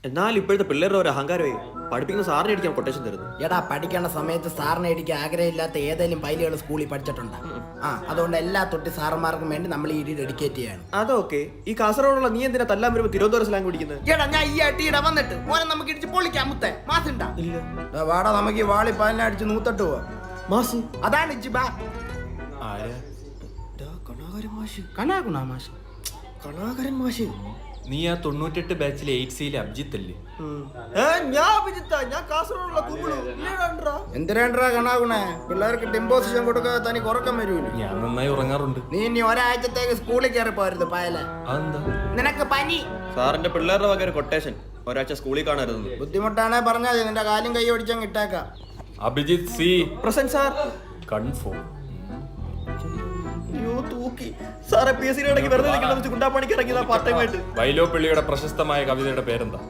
എന്നാൽ ഇപ്പോഴത്തെ പിള്ളേരുടെ ഒരു അഹങ്കാരമേ പഠിപ്പിക്കുന്ന സാറിനെ അടിക്കാൻ കൊട്ടേഷൻ തരുന്നു. എടാ പഠിക്കേണ്ട സമയത്ത് സാറിനെ അടിക്കാൻ ആഗ്രഹമില്ലാത്ത ഏതെങ്കിലും പൈലുകൾ സ്കൂളിൽ പഠിച്ചിട്ടുണ്ട്. അതുകൊണ്ട് എല്ലാ തൊട്ടി സാറന്മാർക്കും വേണ്ടി നമ്മൾ ഈ ഡെഡിക്കേറ്റ് ചെയ്യാണ്. അതൊക്കെ ഈ കാസർഗോഡുള്ള നീ എന്തിനാ തല്ലാൻ വരുമ്പോ തിരുവനന്തപുരം സ്ലാങ് പിടിക്കുന്നത്? എടാ ഞാൻ ഈ അടിയിടെ വന്നിട്ട് മോനെ നമുക്ക് ഇടിച്ച് പൊളിക്കാം. മുത്തേ മാസുണ്ടാ വാടാ, നമുക്ക് ഈ വാളി പാലിനെ അടിച്ച് നൂത്തട്ട് പോവാ. മാസ് അതാണ് ഇജ്ജ് ബാ കണാകുണ മാഷ്, കണാകരൻ മാഷ്. നീ ആ 98 ബാച്ചിലെ 8Cയിലെ അബ്ജിത്ത് അല്ലേ? ഞാൻ കാസർഗോഡുള്ള എന്തിനാണ്ടാ കണാകുണേ? പിള്ളേർക്ക് ഡിമ്പോസിഷൻ കൊടുക്കാതെ തനി കുറക്കം വരൂല. ഞാൻ നന്നായി ഉറങ്ങാറുണ്ട്. നീ ഇനി ഒരാഴ്ചത്തേക്ക് സ്കൂളിൽ കയറി പോരുത് പായല. അതെന്താ? നിനക്ക് പനി. സാറിന്റെ പിള്ളേരുടെ വക ഒരു കൊട്ടേഷൻ, ഒരാഴ്ച സ്കൂളിൽ കാണരുത്. ബുദ്ധിമുട്ടാണെ പറഞ്ഞാൽ നിന്റെ കാലും കൈ ഓടിച്ചാൽ ഇട്ടേക്കാം. Abhijith C present sir. Confirm. അയ്യോ തൂക്കി സാറെ, PSC ഇടയ്ക്ക് വെറുതെ ഗുണ്ടാപ്പണിക്ക് ഇറങ്ങിയതാ പാർട്ട് ടൈം ആയിട്ട്. വൈലോപ്പിള്ളിയുടെ പ്രശസ്തമായ കവിതയുടെ പേരെന്താ?